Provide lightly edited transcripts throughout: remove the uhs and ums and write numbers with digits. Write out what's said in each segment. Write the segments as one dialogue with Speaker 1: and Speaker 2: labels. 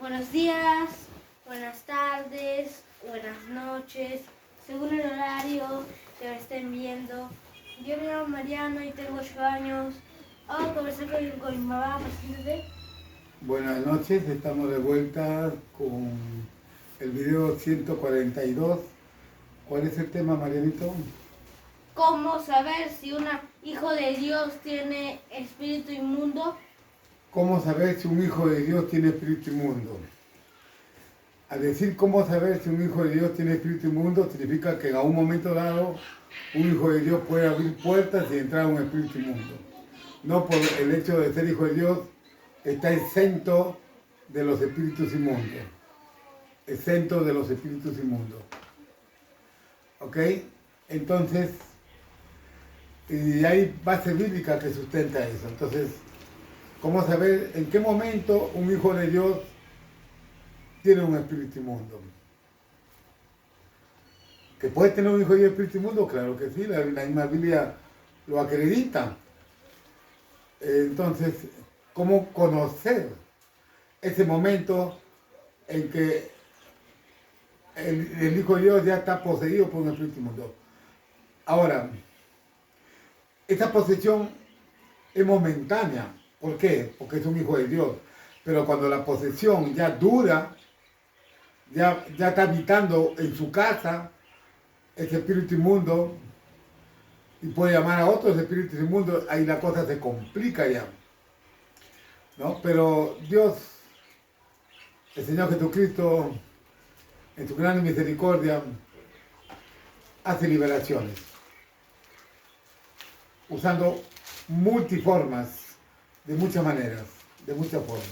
Speaker 1: Buenos días, buenas tardes, buenas noches, según el horario que me estén viendo. Yo me llamo Mariano y tengo 8 años. Vamos a conversar con mi mamá, preséntate.
Speaker 2: Buenas noches, estamos de vuelta con el video 142. ¿Cuál es el tema, Marianito?
Speaker 1: ¿Cómo saber si un hijo de Dios tiene espíritu inmundo?
Speaker 2: ¿Cómo saber si un hijo de Dios tiene espíritu inmundo? Al decir cómo saber si un hijo de Dios tiene espíritu inmundo, significa que en algún momento dado un hijo de Dios puede abrir puertas y entrar a un espíritu inmundo. No por el hecho de ser hijo de Dios está exento de los espíritus inmundos. Exento de los espíritus inmundos. ¿Ok? Entonces, y hay base bíblica que sustenta eso. Entonces, ¿cómo saber en qué momento un hijo de Dios tiene un espíritu inmundo? ¿Que puede tener un hijo de Dios espíritu inmundo? Claro que sí, la misma Biblia lo acredita. Entonces, ¿cómo conocer ese momento en que el hijo de Dios ya está poseído por un espíritu inmundo? Ahora, esa posesión es momentánea. ¿Por qué? Porque es un hijo de Dios. Pero cuando la posesión ya dura, ya está habitando en su casa ese espíritu inmundo y puede llamar a otros espíritus inmundos, ahí la cosa se complica ya. ¿No? Pero Dios, el Señor Jesucristo, en su gran misericordia, hace liberaciones, usando multiformas, de muchas maneras, de muchas formas.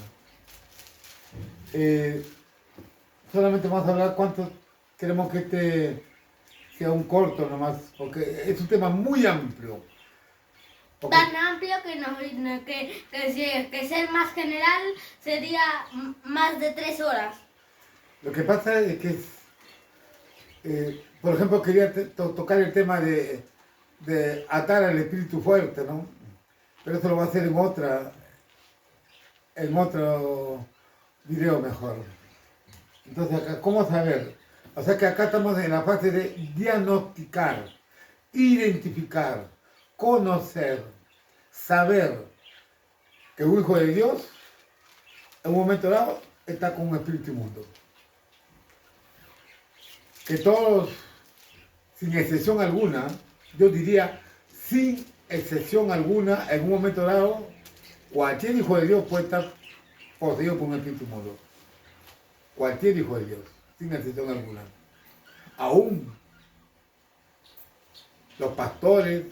Speaker 2: Solamente vamos a hablar cuántos queremos que este sea un corto nomás, porque es un tema muy amplio. Porque
Speaker 1: Tan amplio que ser más general sería más de 3 horas.
Speaker 2: lo que pasa es que, por ejemplo, quería tocar el tema de atar al espíritu fuerte, ¿no? Pero eso lo va a hacer en otro video mejor. Entonces, acá, ¿cómo saber? O sea que acá estamos en la fase de diagnosticar, identificar, conocer, saber que un hijo de Dios, en un momento dado, está con un espíritu inmundo. Que todos, sin excepción alguna, yo diría, sin excepción alguna, en un momento dado, cualquier hijo de Dios puede estar poseído por un espíritu inmundo. Cualquier hijo de Dios, sin excepción alguna. Aún los pastores,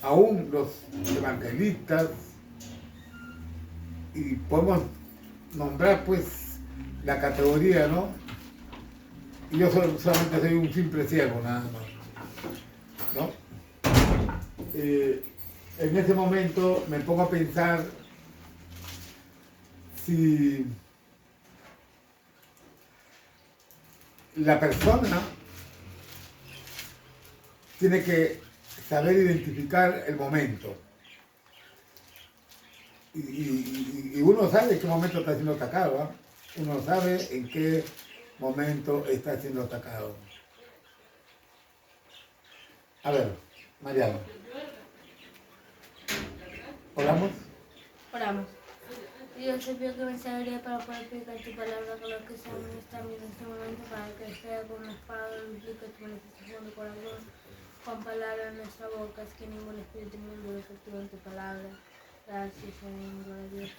Speaker 2: aún los evangelistas, y podemos nombrar pues la categoría, ¿no? Y yo solamente soy un simple ciego, nada más, ¿no? En ese momento me pongo a pensar si la persona tiene que saber identificar el momento. Y uno sabe en qué momento está siendo atacado, ¿eh? Uno sabe en qué momento está siendo atacado. A ver, Mariano. ¿Oramos?
Speaker 1: Oramos. Dios, te pido que me sabiduría para poder explicar tu palabra con lo que sabemos también en este momento, para que sea con una espada duplique tu manifestación de corazón, con palabras en nuestra boca, es que ningún espíritu inmundo efectúe en tu palabra. Gracias, Señor, gloria a Dios,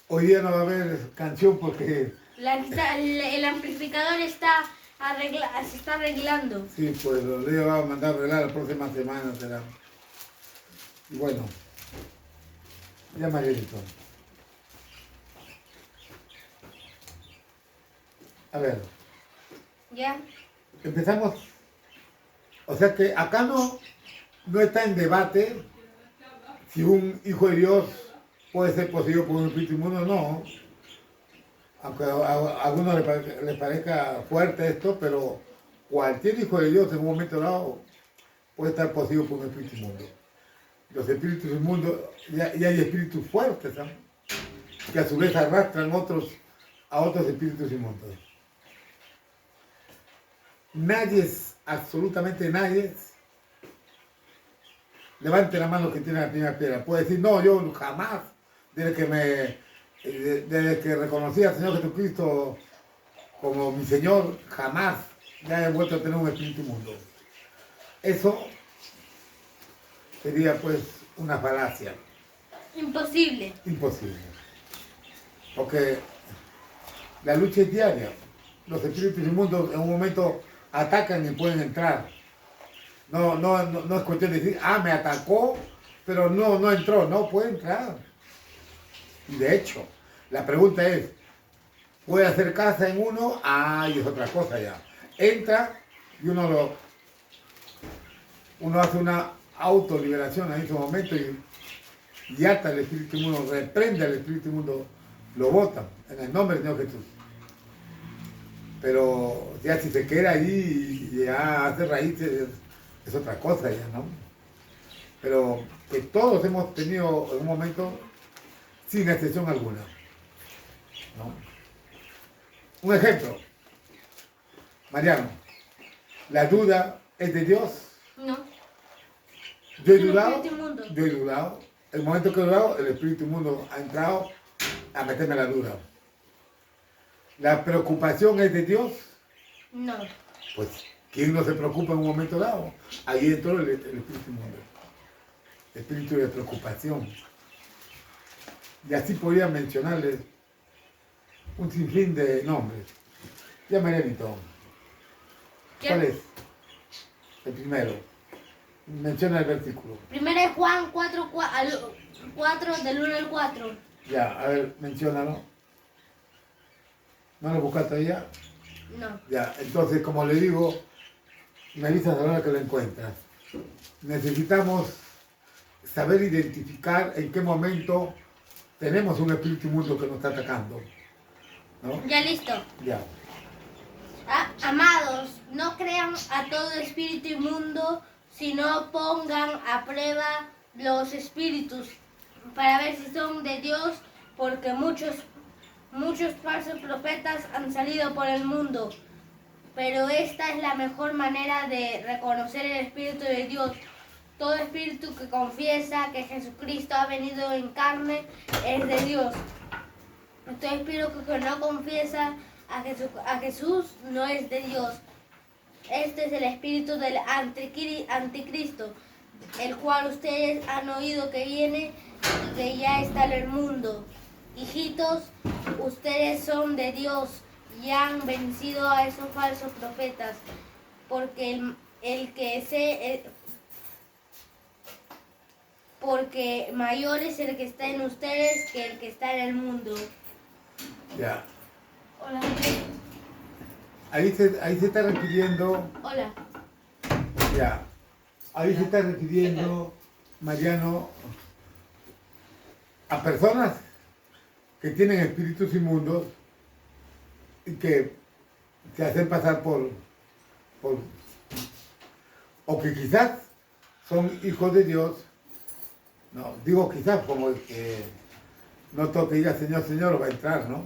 Speaker 1: tu
Speaker 2: Hoy día no va a haber canción porque...
Speaker 1: el amplificador se está arreglando.
Speaker 2: Sí, pues lo le va a mandar a arreglar la próxima semana, será. Y bueno, ya Marielito. A ver,
Speaker 1: ¿Ya?
Speaker 2: empezamos. O sea que acá no está en debate si un hijo de Dios puede ser poseído por un espíritu inmundo o no. Aunque a algunos les parezca fuerte esto, pero cualquier hijo de Dios en un momento dado puede estar poseído por un espíritu inmundo. los espíritus inmundos, y hay espíritus fuertes, ¿no? Que a su vez arrastran a otros espíritus inmundos. Nadie, absolutamente nadie, levante la mano que tiene la primera piedra. Puede decir, no, yo jamás, desde que reconocí al Señor Jesucristo como mi Señor, jamás ya he vuelto a tener un espíritu inmundo. Eso sería pues una falacia.
Speaker 1: Imposible.
Speaker 2: Imposible. Porque la lucha es diaria. Los espíritus inmundos en un momento atacan y pueden entrar. No es cuestión de decir, me atacó, pero no entró. No, puede entrar. Y de hecho, la pregunta es, ¿puede hacer casa en uno? Y es otra cosa ya. Entra y uno hace una autoliberación en ese momento y ata al espíritu inmundo, reprende al espíritu inmundo, lo bota en el nombre del Señor Jesús. Pero ya si se queda allí y ya hace raíces, es otra cosa ya, ¿no? Pero que todos hemos tenido en un momento, sin excepción alguna, ¿no? Un ejemplo, Mariano, ¿la duda es de Dios?
Speaker 1: No.
Speaker 2: Yo he
Speaker 1: Es un
Speaker 2: dudado,
Speaker 1: espíritu inmundo.
Speaker 2: yo he dudado. El momento que he dudado, el espíritu inmundo ha entrado a meterme la duda. ¿La preocupación es de Dios?
Speaker 1: No.
Speaker 2: Pues, ¿quién no se preocupa en un momento dado? Ahí entró el espíritu inmundo. El espíritu de preocupación. Y así podría mencionarles un sinfín de nombres. Ya me evito. ¿Cuál es? El primero. Menciona el versículo.
Speaker 1: Primero es Juan 4, 4 del 1 al 4.
Speaker 2: Ya, a ver, menciónalo. ¿No lo buscaste ahí ya?
Speaker 1: No.
Speaker 2: Ya, entonces, como le digo, me avisas a la hora que lo encuentras. Necesitamos saber identificar en qué momento tenemos un espíritu inmundo que nos está atacando, ¿no?
Speaker 1: Ya listo.
Speaker 2: Ya.
Speaker 1: Amados, no crean a todo espíritu inmundo, sino pongan a prueba los espíritus para ver si son de Dios, porque muchos falsos profetas han salido por el mundo. Pero esta es la mejor manera de reconocer el Espíritu de Dios. Todo espíritu que confiesa que Jesucristo ha venido en carne es de Dios. Todo espíritu que no confiesa a Jesús no es de Dios. Este es el espíritu del anticristo, el cual ustedes han oído que viene y que ya está en el mundo. Hijitos, ustedes son de Dios y han vencido a esos falsos profetas, porque porque mayor es el que está en ustedes que el que está en el mundo.
Speaker 2: Ya.
Speaker 1: Hola.
Speaker 2: Ahí se está refiriendo,
Speaker 1: Hola.
Speaker 2: ya. Ahí se está refiriendo, Mariano, a personas que tienen espíritus inmundos y que se hacen pasar por o que quizás son hijos de Dios. No, digo quizás como que no todo que diga Señor, Señor va a entrar, ¿no?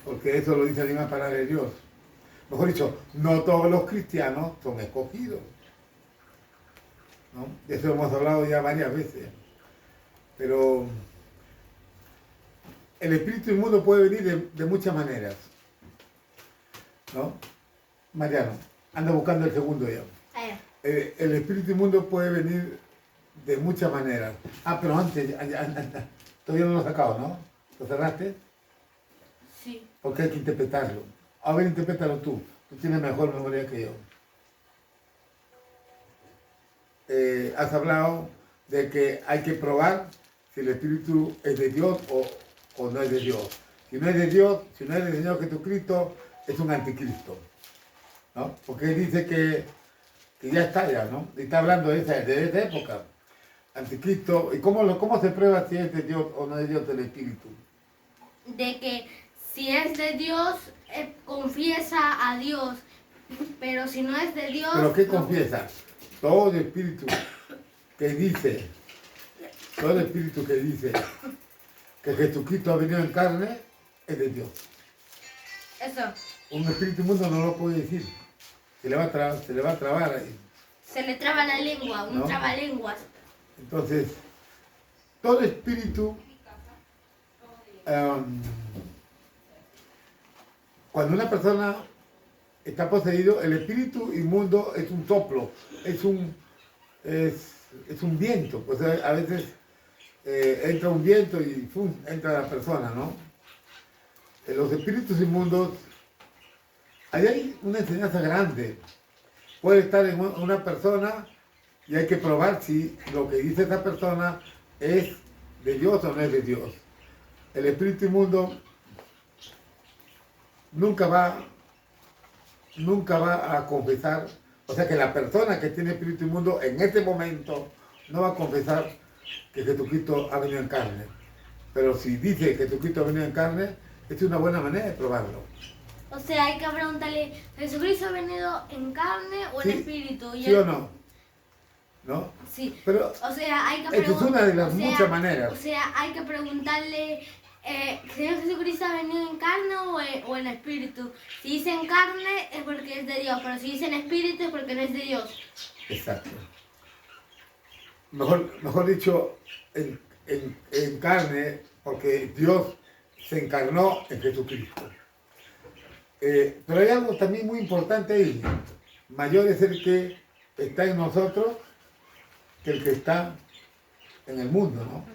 Speaker 2: Porque eso lo dice la misma palabra de Dios. Mejor dicho, no todos los cristianos son escogidos, ¿no? De eso hemos hablado ya varias veces. Pero el espíritu inmundo puede venir de muchas maneras, ¿no? Mariano, anda buscando el segundo ya. El espíritu inmundo puede venir de muchas maneras. Pero antes, todavía no lo he sacado, ¿no? ¿Lo cerraste?
Speaker 1: Sí.
Speaker 2: Porque hay que interpretarlo. A ver, interprétalo tú. Tú tienes mejor memoria que yo. Has hablado de que hay que probar si el espíritu es de Dios o no es de Dios. Si no es de Dios, si no es del Señor Jesucristo, es un anticristo, ¿no? Porque él dice que ya está ya, ¿no? Y está hablando de esa época. Anticristo. ¿Y cómo se prueba si es de Dios o no es de Dios el espíritu?
Speaker 1: De que si es de Dios, confiesa a Dios. Pero si no es de Dios...
Speaker 2: ¿Pero qué
Speaker 1: no.
Speaker 2: confiesa? Todo espíritu que dice todo espíritu que dice que Jesucristo ha venido en carne es de Dios.
Speaker 1: Eso.
Speaker 2: Un espíritu inmundo no lo puede decir. Se le va a trabar ahí.
Speaker 1: Se le traba la lengua, un
Speaker 2: ¿No?
Speaker 1: trabalenguas.
Speaker 2: Entonces, todo espíritu, cuando una persona está poseído, el espíritu inmundo es un soplo, es un viento. Pues a veces entra un viento y ¡pum!, entra la persona, ¿no? Los espíritus inmundos, ahí hay una enseñanza grande. Puede estar en una persona y hay que probar si lo que dice esa persona es de Dios o no es de Dios. El espíritu inmundo nunca va a confesar, o sea que la persona que tiene espíritu inmundo en este momento no va a confesar que Jesucristo ha venido en carne. Pero si dice que Jesucristo ha venido en carne, es una buena manera de probarlo.
Speaker 1: O sea, hay que preguntarle, ¿Jesucristo ha venido en carne o en
Speaker 2: Sí,
Speaker 1: espíritu? Y
Speaker 2: ¿sí o no? ¿No?
Speaker 1: Sí.
Speaker 2: Pero
Speaker 1: O sea, hay que
Speaker 2: esto es una de las muchas maneras.
Speaker 1: O sea, hay que preguntarle, ¿Señor Jesucristo ha venido en carne o en espíritu? Si dice en carne es porque es de Dios, pero si dice en espíritu es porque no es de Dios.
Speaker 2: Exacto. Mejor dicho, en carne, porque Dios se encarnó en Jesucristo. Pero hay algo también muy importante ahí. Mayor es el que está en nosotros que el que está en el mundo, ¿no?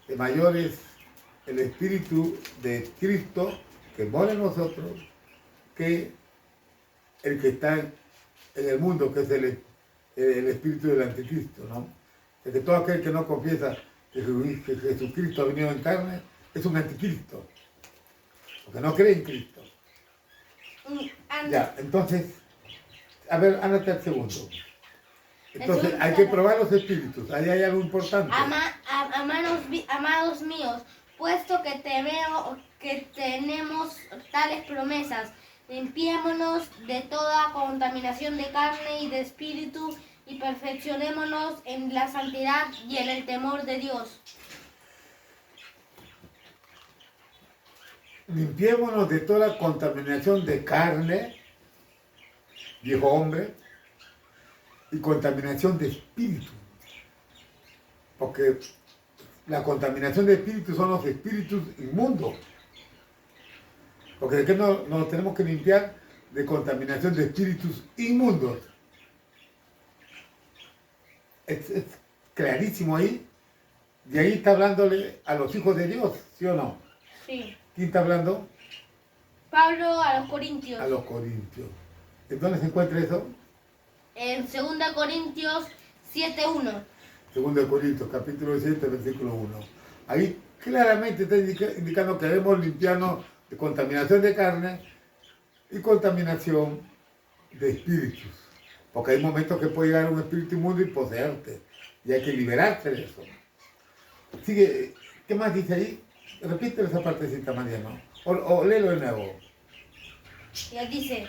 Speaker 2: El mayor es el Espíritu de Cristo que mora en nosotros que el que está en el mundo, que es el espíritu del anticristo, ¿no? Es que todo aquel que no confiesa que Jesucristo ha venido en carne es un anticristo, porque no cree en Cristo. Ya, entonces, a ver, ándate al segundo. Entonces, hay que probar los espíritus, ahí hay algo importante.
Speaker 1: Amados míos, puesto que tenemos tales promesas, limpiémonos de toda contaminación de carne y de espíritu y perfeccionémonos en la santidad y en el temor de Dios.
Speaker 2: Limpiémonos de toda contaminación de carne, viejo hombre, y contaminación de espíritu. Porque la contaminación de espíritu son los espíritus inmundos. Porque de qué nos tenemos que limpiar de contaminación de espíritus inmundos. Es clarísimo ahí. De ahí está hablándole a los hijos de Dios, ¿sí o no?
Speaker 1: Sí.
Speaker 2: ¿Quién está hablando?
Speaker 1: Pablo a los Corintios.
Speaker 2: A los corintios. ¿En dónde se encuentra eso?
Speaker 1: En 2 Corintios 7:1.
Speaker 2: 2 Corintios, capítulo 7, versículo 1. Ahí claramente está indicando que debemos limpiarnos de contaminación de carne y contaminación de espíritus. Porque hay momentos que puede llegar un espíritu inmundo y poseerte. Y hay que liberarse de eso. Sigue, ¿qué más dice ahí? Repite esa partecita, Mariano. O léelo de nuevo.
Speaker 1: Y dice,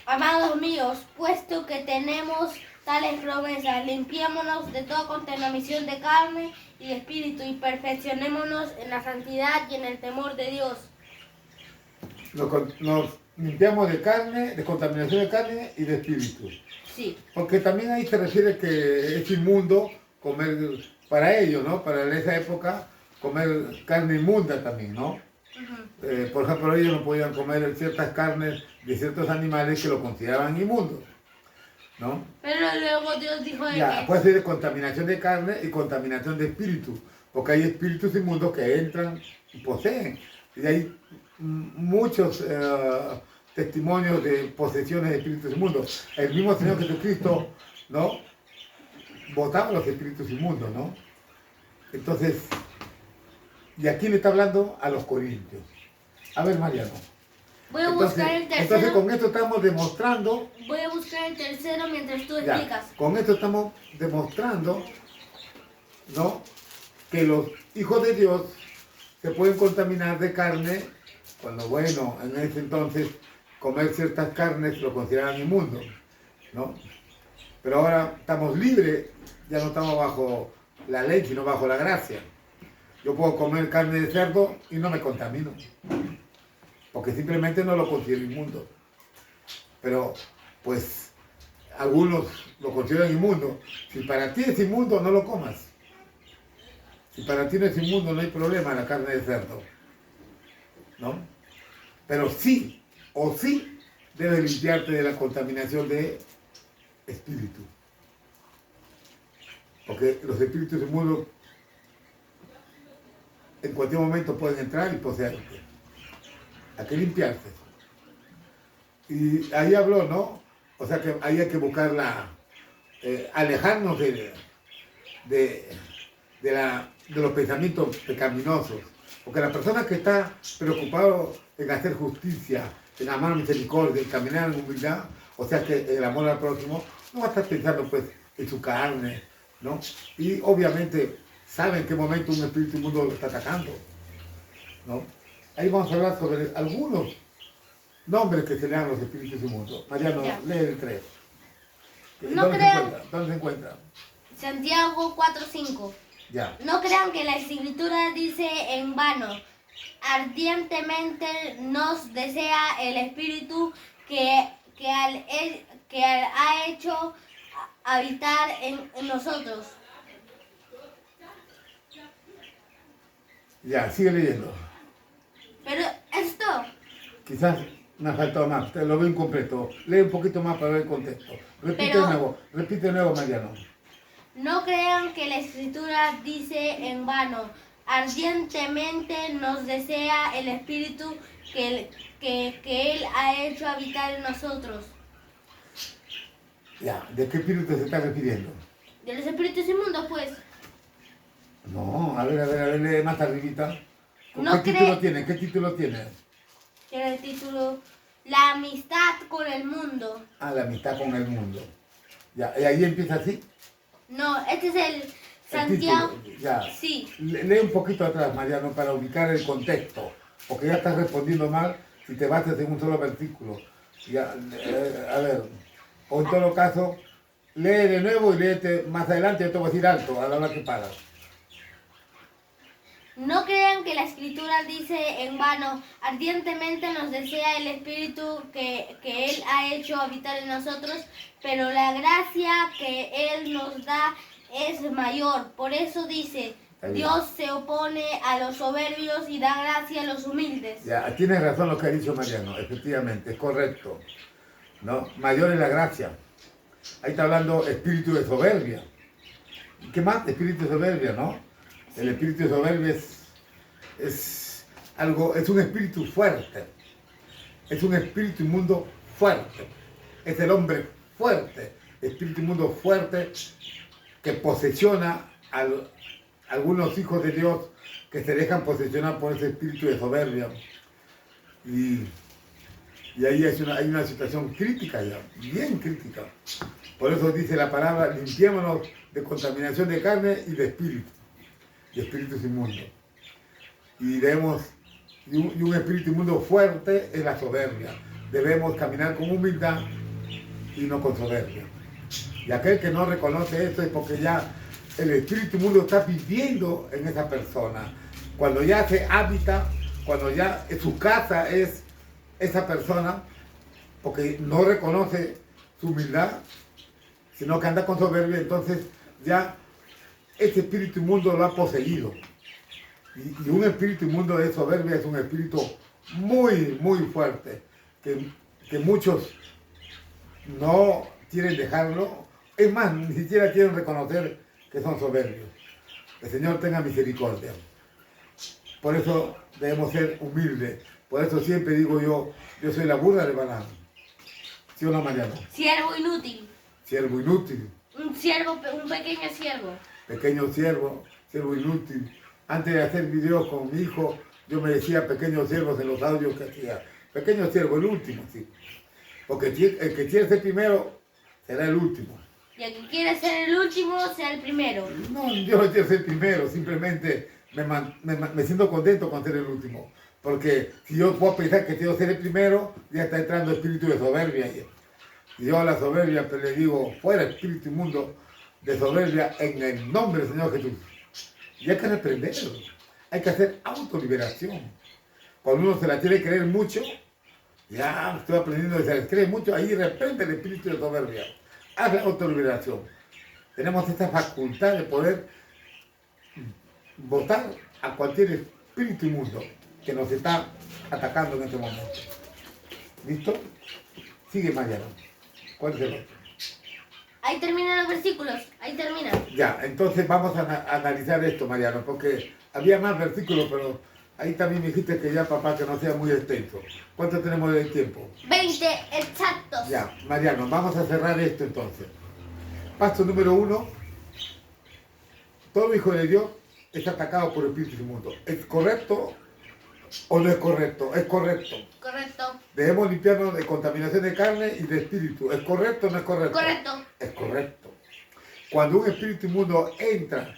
Speaker 1: amados míos, puesto que tenemos tales promesas, limpiémonos de toda contaminación de carne y de espíritu y perfeccionémonos en la santidad y en el temor de Dios.
Speaker 2: Nos limpiamos de carne, de contaminación de carne y de espíritu.
Speaker 1: Sí.
Speaker 2: Porque también ahí se refiere que es inmundo comer, para ellos, ¿no? Para esa época, comer carne inmunda también, ¿no? Por ejemplo, ellos no podían comer ciertas carnes de ciertos animales que lo consideraban inmundos, ¿no?
Speaker 1: Pero luego Dios dijo de
Speaker 2: Ya,
Speaker 1: que...
Speaker 2: puede ser de contaminación de carne y contaminación de espíritu, porque hay espíritus inmundos que entran y poseen. Y hay muchos testimonios de posesiones de espíritus inmundos. El mismo Señor Jesucristo, ¿no?, botaba los espíritus inmundos, ¿no? Entonces, y aquí le está hablando a los corintios. A ver, Mariano.
Speaker 1: Voy a buscar el tercero.
Speaker 2: Entonces, con esto estamos demostrando...
Speaker 1: Voy a buscar el tercero mientras tú
Speaker 2: Ya,
Speaker 1: explicas.
Speaker 2: con esto estamos demostrando, ¿no?, que los hijos de Dios se pueden contaminar de carne, cuando, bueno, en ese entonces comer ciertas carnes lo consideraban inmundo, ¿no? Pero ahora estamos libres, ya no estamos bajo la ley, sino bajo la gracia. Yo puedo comer carne de cerdo y no me contamino, porque simplemente no lo considero inmundo. Pero, pues, algunos lo consideran inmundo. Si para ti es inmundo, no lo comas. Si para ti no es inmundo, no hay problema la carne de cerdo, ¿no? Pero sí, o sí, debes limpiarte de la contaminación de espíritu. Porque los espíritus inmundos en cualquier momento pueden entrar y poseerte. Hay que limpiarse. Y ahí habló, ¿no? O sea que ahí hay que buscar alejarnos de los pensamientos pecaminosos. Porque la persona que está preocupada en hacer justicia, en amar misericordia, en caminar en humildad, o sea que el amor al próximo, no va a estar pensando pues en su carne, ¿no? Y obviamente sabe en qué momento un espíritu inmundo lo está atacando, ¿no? Ahí vamos a hablar sobre algunos nombres que se le dan a los espíritus inmundos. Mariano,
Speaker 1: Ya.
Speaker 2: lee el 3.
Speaker 1: No
Speaker 2: ¿Dónde
Speaker 1: crean-
Speaker 2: ¿Dónde se encuentra?
Speaker 1: Santiago 4:5.
Speaker 2: Ya.
Speaker 1: No crean que la escritura dice en vano, ardientemente nos desea el Espíritu que ha hecho habitar en nosotros.
Speaker 2: Ya, sigue leyendo.
Speaker 1: Pero esto,
Speaker 2: Quizás me ha faltado más, te lo veo incompleto. Lee un poquito más para ver el contexto. Repite de nuevo, Mariano.
Speaker 1: no crean que la escritura dice en vano, ardientemente nos desea el Espíritu que Él ha hecho habitar en nosotros.
Speaker 2: Ya, ¿de qué espíritu se está refiriendo?
Speaker 1: De los espíritus inmundos, pues.
Speaker 2: No, a ver, lee más arribita.
Speaker 1: No
Speaker 2: ¿Qué título tiene? ¿Qué título tiene?
Speaker 1: Tiene el título La amistad con el mundo.
Speaker 2: Ah, la amistad con el mundo. Ya, y ahí empieza así.
Speaker 1: No, este es el
Speaker 2: El
Speaker 1: Santiago.
Speaker 2: título, ya.
Speaker 1: Sí.
Speaker 2: Lee un poquito atrás, Mariano, para ubicar el contexto. Porque ya estás respondiendo mal si te basas en un solo versículo. Ya, a ver, o en todo caso, lee de nuevo y léete más adelante, yo te voy a decir alto a la hora que paras.
Speaker 1: No crean que la escritura dice en vano, ardientemente nos desea el Espíritu que Él ha hecho habitar en nosotros, pero la gracia que Él nos da es mayor. Por eso dice,
Speaker 2: Está bien.
Speaker 1: Dios se opone a los soberbios y da gracia a los humildes.
Speaker 2: Ya, tienes razón lo que ha dicho Mariano, efectivamente, es correcto. ¿No? Mayor es la gracia. Ahí está hablando espíritu de soberbia. ¿Y qué más? Espíritu de soberbia, ¿no? El espíritu de soberbia es un espíritu fuerte. Es un espíritu inmundo fuerte. Es el hombre fuerte. Espíritu inmundo fuerte que posesiona a algunos hijos de Dios que se dejan posesionar por ese espíritu de soberbia. Y ahí hay una situación crítica ya, bien crítica. Por eso dice la palabra, limpiémonos de contaminación de carne y de espíritus inmundos. Y un espíritu inmundo fuerte es la soberbia. Debemos caminar con humildad y no con soberbia. Y aquel que no reconoce esto es porque ya el espíritu inmundo está viviendo en esa persona. Cuando ya se habita, cuando ya su casa es esa persona, porque no reconoce su humildad, sino que anda con soberbia, entonces ya ese espíritu inmundo lo ha poseído. Y un espíritu inmundo de soberbia es un espíritu muy, muy fuerte, que muchos no quieren dejarlo, es más, ni siquiera quieren reconocer que son soberbios. El Señor tenga misericordia. Por eso debemos ser humildes. Por eso siempre digo yo soy la burra de Balaam. ¿Sí o no, Mariano?
Speaker 1: Siervo inútil.
Speaker 2: Siervo inútil,
Speaker 1: Un pequeño siervo.
Speaker 2: pequeño siervo inútil. Antes de hacer videos con mi hijo, yo me decía pequeños siervos en los audios que hacía. Pequeño siervo, el último, sí. Porque el que quiere ser primero será el último.
Speaker 1: Y el que quiere ser el último, sea el primero.
Speaker 2: No, yo no quiero ser primero, simplemente me siento contento con ser el último. Porque si yo puedo pensar que quiero ser el primero, ya está entrando espíritu de soberbia. Y yo a la soberbia pues, le digo, fuera espíritu inmundo, de soberbia en el nombre del Señor Jesús. Y hay que reprenderlo. Hay que hacer autoliberación. Cuando uno se la quiere creer mucho, ya estoy aprendiendo que se les cree mucho, ahí reprende el espíritu de soberbia. Haz la autoliberación. Tenemos esta facultad de poder votar a cualquier espíritu inmundo que nos está atacando en este momento. ¿Listo? Sigue, Mariano. ¿Cuál es el otro?
Speaker 1: Ahí terminan los versículos, ahí terminan.
Speaker 2: Ya, entonces vamos a analizar esto, Mariano, porque había más versículos, pero ahí también me dijiste que ya, papá, que no sea muy extenso. ¿Cuánto tenemos de tiempo?
Speaker 1: 20 exactos.
Speaker 2: Ya, Mariano, vamos a cerrar esto entonces. Paso número 1. Todo hijo de Dios es atacado por espíritus inmundos. ¿Es correcto o no es correcto? Es correcto.
Speaker 1: Correcto.
Speaker 2: Debemos limpiarnos de contaminación de carne y de espíritu. ¿Es correcto o no es correcto?
Speaker 1: Correcto.
Speaker 2: Es correcto. Cuando un espíritu inmundo entra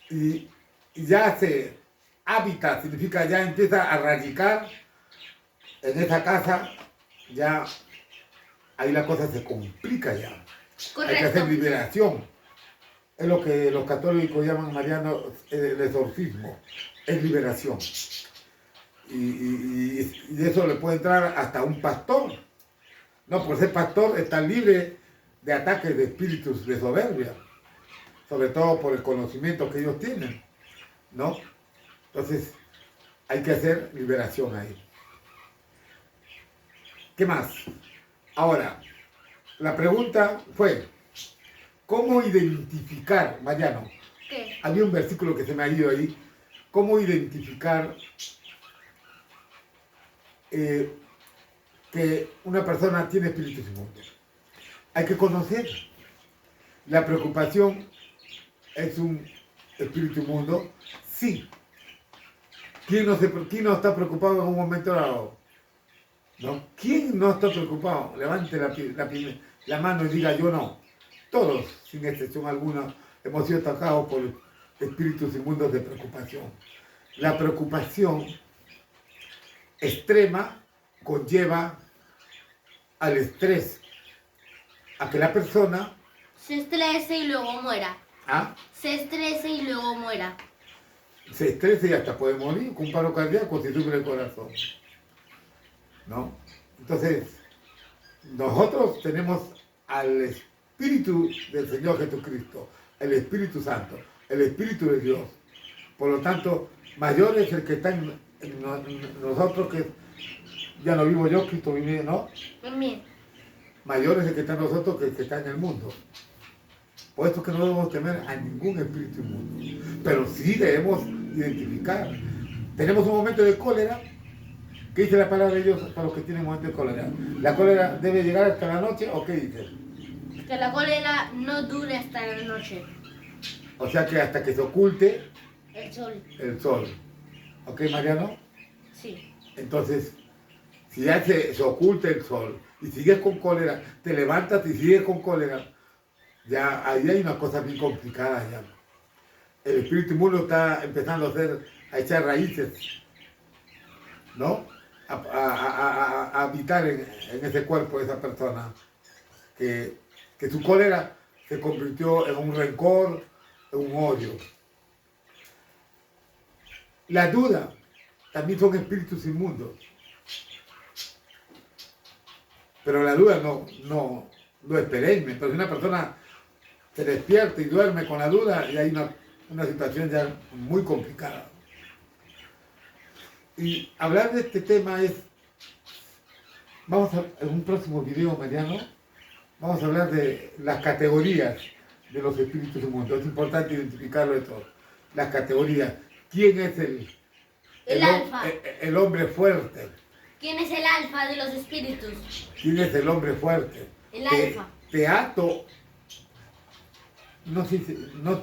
Speaker 2: y ya se habita, significa ya empieza a radicar en esa casa, ya ahí la cosa se complica ya.
Speaker 1: Correcto.
Speaker 2: Hay que hacer liberación. Es lo que los católicos llaman, Mariano, el exorcismo. Es liberación. Y eso le puede entrar hasta un pastor. No, por ser pastor está libre de ataques de espíritus de soberbia. Sobre todo por el conocimiento que ellos tienen. ¿No? Entonces, hay que hacer liberación ahí. ¿Qué más? Ahora, la pregunta fue, ¿cómo identificar, Mariano?
Speaker 1: ¿Qué?
Speaker 2: Había un versículo que se me ha ido ahí. ¿Cómo identificar que una persona tiene espíritus inmundos? Hay que conocer. La preocupación es un espíritu inmundo. Sí. ¿Quién no está preocupado en un momento dado? ¿No? ¿Quién no está preocupado? Levante la mano y diga yo no. Todos, sin excepción alguna, hemos sido atacados por espíritus inmundos de preocupación. La preocupación extrema conlleva al estrés, a que la persona
Speaker 1: Se estrese y luego muera.
Speaker 2: ¿ah?
Speaker 1: Se estrese y luego muera.
Speaker 2: se estresa y hasta puede morir con un paro cardíaco si sufre el corazón. ¿No? Entonces, nosotros tenemos al Espíritu del Señor Jesucristo, el Espíritu Santo, el Espíritu de Dios. Por lo tanto, mayor es el que está en nosotros, que ya no vivo yo, Cristo vive, ¿no?
Speaker 1: También.
Speaker 2: Mayor es el que está en nosotros que el que está en el mundo. Por esto que no debemos temer a ningún espíritu inmundo. Pero sí debemos identificar. Tenemos un momento de cólera. ¿Qué dice la palabra de Dios para los que tienen momento de cólera? ¿La cólera debe llegar hasta la noche o qué dice?
Speaker 1: Que la cólera no dure hasta la noche.
Speaker 2: O sea que hasta que se oculte
Speaker 1: El sol.
Speaker 2: el sol. ¿Ok, Mariano?
Speaker 1: Sí.
Speaker 2: Entonces, si ya se oculta el sol y sigues con cólera, te levantas y sigues con cólera, ya ahí hay una cosa bien complicada ya. El espíritu inmundo está empezando a echar raíces, ¿no? A habitar en ese cuerpo de esa persona. Que su cólera se convirtió en un rencor, en un odio. La duda también son espíritus inmundos. Pero la duda no es perenne. Pero si una persona se despierta y duerme con la duda, y hay una situación ya muy complicada. Y hablar de este tema vamos en un próximo video, Mariano, vamos a hablar de las categorías de los espíritus inmundos. Es importante identificarlo de todo. Las categorías. ¿Quién es
Speaker 1: El alfa.
Speaker 2: el hombre fuerte?
Speaker 1: ¿Quién es el alfa de los espíritus?
Speaker 2: ¿Quién es el hombre fuerte?
Speaker 1: El alfa.
Speaker 2: Te ato. No sé si. No,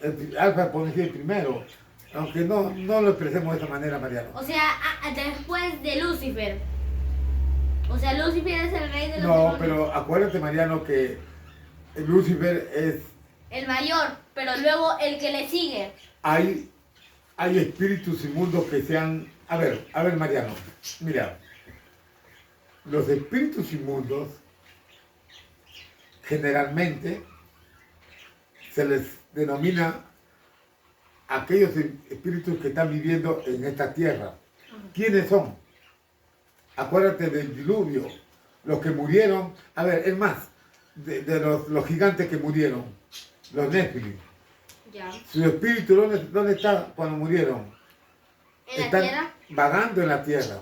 Speaker 2: el alfa por decir el primero. Aunque no lo expresemos de esa manera, Mariano.
Speaker 1: O sea, después de Lucifer. O sea, Lucifer es el rey de los
Speaker 2: No,
Speaker 1: demonios.
Speaker 2: pero acuérdate, Mariano, que Lucifer es.
Speaker 1: El mayor, pero luego el que le sigue.
Speaker 2: Hay espíritus inmundos que se han. A ver, Mariano, mira. Los espíritus inmundos generalmente se les denomina aquellos espíritus que están viviendo en esta tierra. ¿Quiénes son? Acuérdate del diluvio, los que murieron, a ver, es más, de los gigantes que murieron, los Nephilim.
Speaker 1: Ya.
Speaker 2: Su espíritu, ¿dónde está cuando murieron?
Speaker 1: ¿En la
Speaker 2: Están
Speaker 1: tierra?
Speaker 2: vagando en la tierra.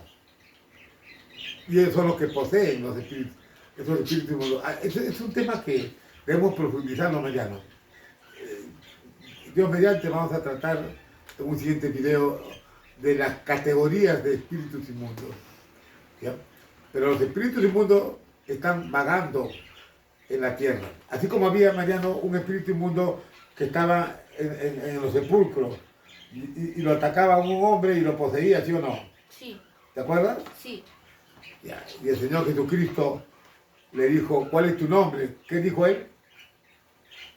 Speaker 2: Y esos son los que poseen los espíritus. Esos espíritus. Es un tema que debemos profundizarlo mañana. Dios mediante vamos a tratar en un siguiente video de las categorías de espíritus inmundos. ¿Ya? Pero los espíritus inmundos están vagando en la tierra. Así como había, Mariano, un espíritu inmundo que estaba en los sepulcros y lo atacaba a un hombre y lo poseía, ¿sí o no?
Speaker 1: Sí.
Speaker 2: ¿Te acuerdas?
Speaker 1: Sí.
Speaker 2: Ya. Y el Señor Jesucristo le dijo, ¿cuál es tu nombre? ¿Qué dijo él?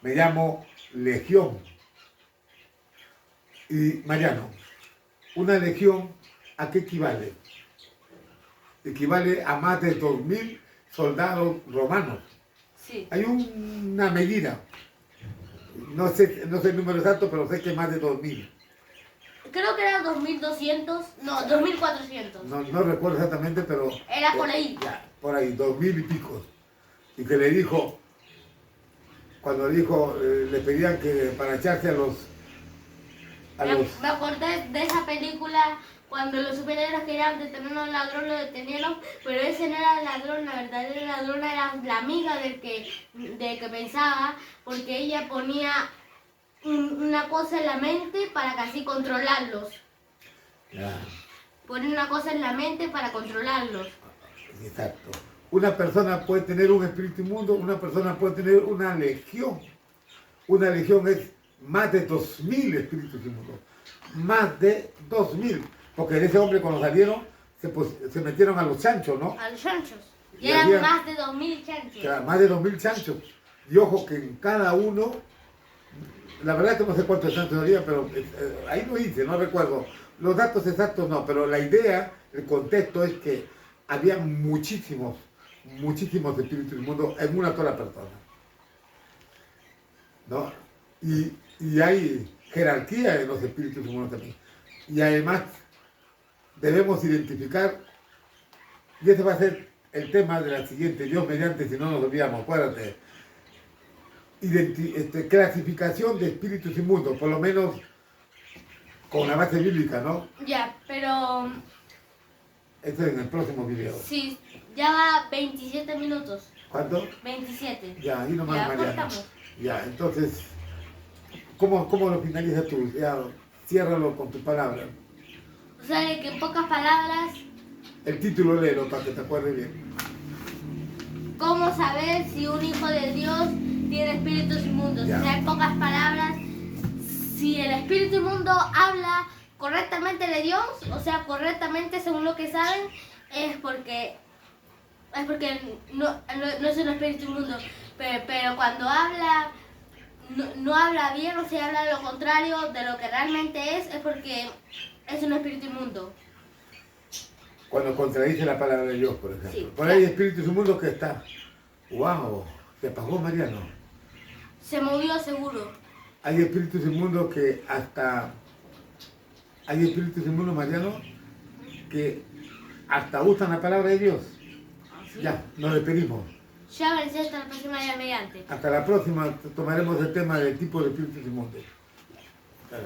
Speaker 2: Me llamo Legión. Y Mariano, una legión, ¿a qué equivale? Equivale a más de 2000 soldados romanos.
Speaker 1: Sí.
Speaker 2: Hay una medida, no sé el número exacto, pero sé que más de 2000.
Speaker 1: Creo que eran 2200, no, 2400.
Speaker 2: No recuerdo exactamente, pero...
Speaker 1: Era por ahí.
Speaker 2: Ya, por ahí, 2000 y pico. Y que le dijo, cuando dijo, le pedían que para echarse a los...
Speaker 1: Me acordé de esa película cuando los superhéroes querían detener a un ladrón, lo detenieron, pero ese no era el ladrón, la verdadera ladrona era la amiga del que pensaba, porque ella ponía una cosa en la mente para que así controlarlos.
Speaker 2: Ya.
Speaker 1: Pone una cosa en la mente para controlarlos.
Speaker 2: Exacto. Una persona puede tener un espíritu inmundo, una persona puede tener una legión. Una legión es más de 2000 espíritus inmundos. Más de 2000. Porque ese hombre cuando salieron se metieron a los chanchos, ¿no?
Speaker 1: A los chanchos. Y
Speaker 2: Y
Speaker 1: eran
Speaker 2: había-
Speaker 1: más de 2000 chanchos.
Speaker 2: Claro, más de 2000 chanchos. Y ojo que en cada uno, la verdad es que no sé cuántos chanchos había, pero ahí lo hice, no recuerdo. Los datos exactos no, pero la idea, el contexto es que había muchísimos espíritus inmundos en una sola persona. ¿No? Y hay jerarquía en los espíritus inmundos también. Y además debemos identificar, y ese va a ser el tema de la siguiente, Dios mediante, si no nos olvidamos, acuérdate, clasificación de espíritus inmundos, por lo menos con la base bíblica, ¿no?
Speaker 1: Ya, pero
Speaker 2: Esto es en el próximo video.
Speaker 1: sí, ya va 27 minutos.
Speaker 2: ¿Cuánto?
Speaker 1: 27.
Speaker 2: Ya, ahí nomás,
Speaker 1: Ya,
Speaker 2: Mariano.
Speaker 1: cortamos.
Speaker 2: Ya, entonces, ¿cómo lo finalizas tú? Ya, ciérralo con tus palabras.
Speaker 1: O sea, de que en pocas palabras,
Speaker 2: El título léelo para que te acuerdes bien.
Speaker 1: ¿cómo saber si un hijo de Dios tiene espíritus inmundos?
Speaker 2: Ya.
Speaker 1: O sea, en pocas palabras, si el espíritu inmundo habla correctamente de Dios, o sea, correctamente según lo que saben, es porque no es un espíritu inmundo. Pero cuando habla, no habla bien, o sea, habla lo contrario de lo que realmente es porque es un espíritu inmundo.
Speaker 2: Cuando contradice la palabra de Dios, por ejemplo.
Speaker 1: Sí,
Speaker 2: Por ahí hay espíritus inmundos que está. ¡Wow! Se apagó Mariano.
Speaker 1: Se movió seguro.
Speaker 2: Hay espíritus inmundos que hasta... Hay espíritus inmundos, Mariano, que hasta usan la palabra de Dios.
Speaker 1: ¿Sí?
Speaker 2: Ya, nos despedimos.
Speaker 1: Ya vencí hasta la próxima día mediante.
Speaker 2: Hasta la próxima tomaremos el tema del tipo de espíritus inmundos. Dale.